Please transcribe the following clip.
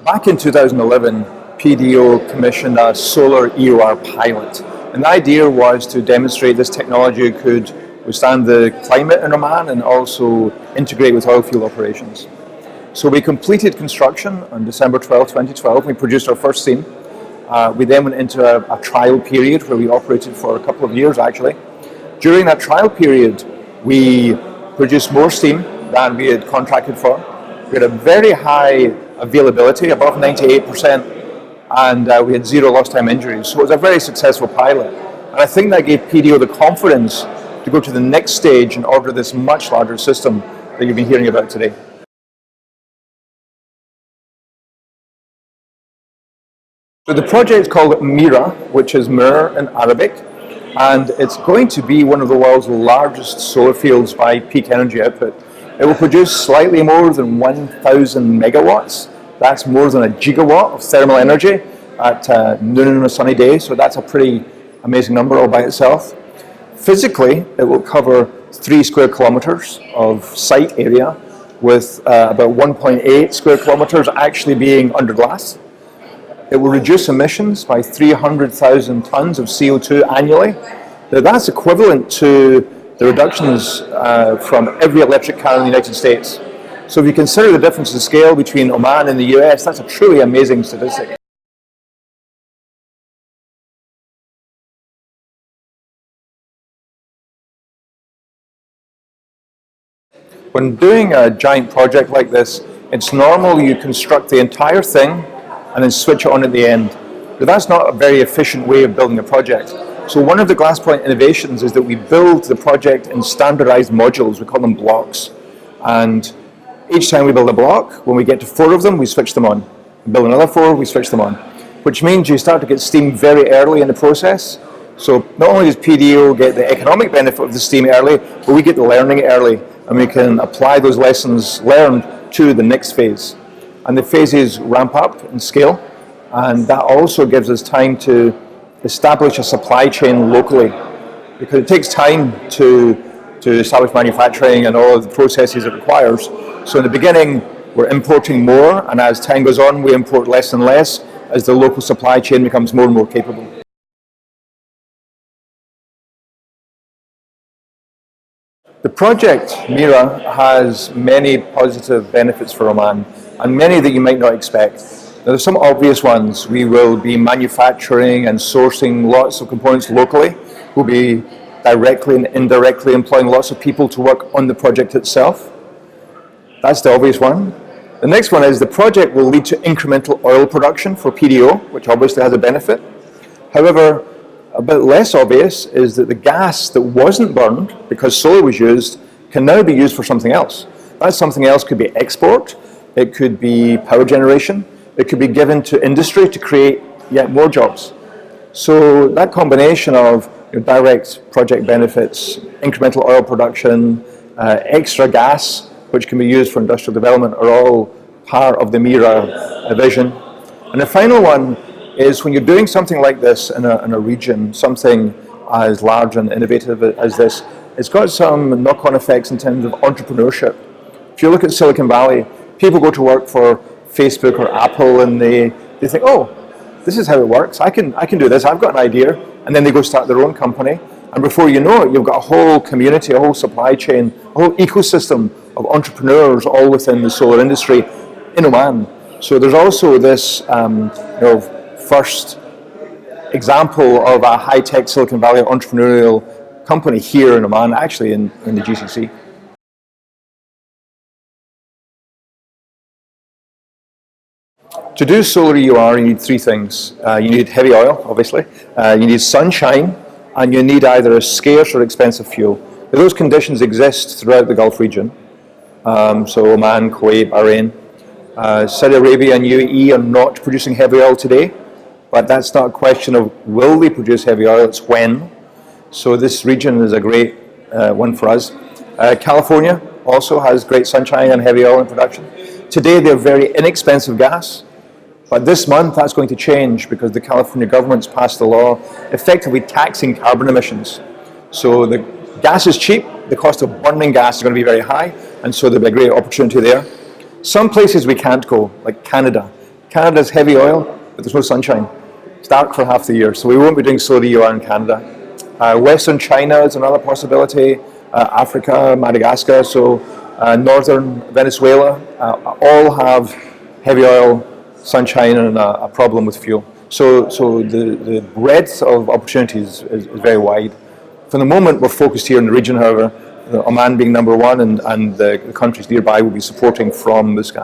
Back in 2011, PDO commissioned a solar EOR pilot. And the idea was to demonstrate this technology could withstand the climate in Oman and also integrate with oil field operations. So we completed construction on December 12, 2012. We produced our first steam. We then went into a trial period where we operated for a couple of years actually. During that trial period, we produced more steam than we had contracted for. We had a very high availability, above 98%, and we had 0 lost time injuries. So it was a very successful pilot. And I think that gave PDO the confidence to go to the next stage and order this much larger system that you've been hearing about today. So the project is called Miraah, which is Miraah in Arabic, and it's going to be one of the world's largest solar fields by peak energy output. It will produce slightly more than 1,000 megawatts. That's more than a gigawatt of thermal energy at noon on a sunny day, so that's a pretty amazing number all by itself. Physically, it will cover 3 square kilometers of site area, with about 1.8 square kilometers actually being under glass. It will reduce emissions by 300,000 tons of CO2 annually. Now that's equivalent to the reductions from every electric car in the United States. So if you consider the difference in scale between Oman and the US, that's a truly amazing statistic. When doing a giant project like this, it's normal you construct the entire thing and then switch it on at the end. But that's not a very efficient way of building a project. So one of the GlassPoint innovations is that we build the project in standardized modules. We call them blocks. And each time we build a block, when we get to 4 of them, we switch them on. We build another 4, we switch them on. Which means you start to get steam very early in the process. So not only does PDO get the economic benefit of the steam early, but we get the learning early. And we can apply those lessons learned to the next phase. And the phases ramp up in scale. And that also gives us time to establish a supply chain locally, because it takes time to establish manufacturing and all of the processes it requires. So in the beginning, we're importing more, and as time goes on, we import less and less as the local supply chain becomes more and more capable. The project, Miraah, has many positive benefits for Oman, and many that you might not expect. Now, there's some obvious ones. We will be manufacturing and sourcing lots of components locally. We'll be directly and indirectly employing lots of people to work on the project itself. That's the obvious one. The next one is the project will lead to incremental oil production for PDO, which obviously has a benefit. However, a bit less obvious is that the gas that wasn't burned because solar was used can now be used for something else. That something else could be export, it could be power generation, it could be given to industry to create yet more jobs. So that combination of direct project benefits, incremental oil production, extra gas, which can be used for industrial development, are all part of the Miraah vision. And the final one is when you're doing something like this in a region, something as large and innovative as this, it's got some knock-on effects in terms of entrepreneurship. If you look at Silicon Valley, people go to work for Facebook or Apple and they think, oh, this is how it works, I can do this, I've got an idea, and then they go start their own company, and before you know it, you've got a whole community, a whole supply chain, a whole ecosystem of entrepreneurs all within the solar industry in Oman. So there's also this first example of a high-tech Silicon Valley entrepreneurial company here in Oman, actually in the GCC. To do solar EOR, you need 3 things. You need heavy oil, obviously. You need sunshine, and you need either a scarce or expensive fuel. Now, those conditions exist throughout the Gulf region. So Oman, Kuwait, Bahrain. Saudi Arabia and UAE are not producing heavy oil today, but that's not a question of will they produce heavy oil, it's when. So this region is a great one for us. California also has great sunshine and heavy oil in production. Today they're very inexpensive gas. But this month that's going to change because the California government's passed a law effectively taxing carbon emissions. So the gas is cheap, the cost of burning gas is going to be very high, and so there'll be a great opportunity there. Some places we can't go, like Canada. Canada's heavy oil, but there's no sunshine. It's dark for half the year, so we won't be doing solar EOR in Canada. Western China is another possibility, Africa, Madagascar, so northern Venezuela, all have heavy oil, sunshine, and a problem with fuel. So the breadth of opportunities is very wide. For the moment, we're focused here in the region, however, Oman being number one, and the countries nearby will be supporting from Muscat.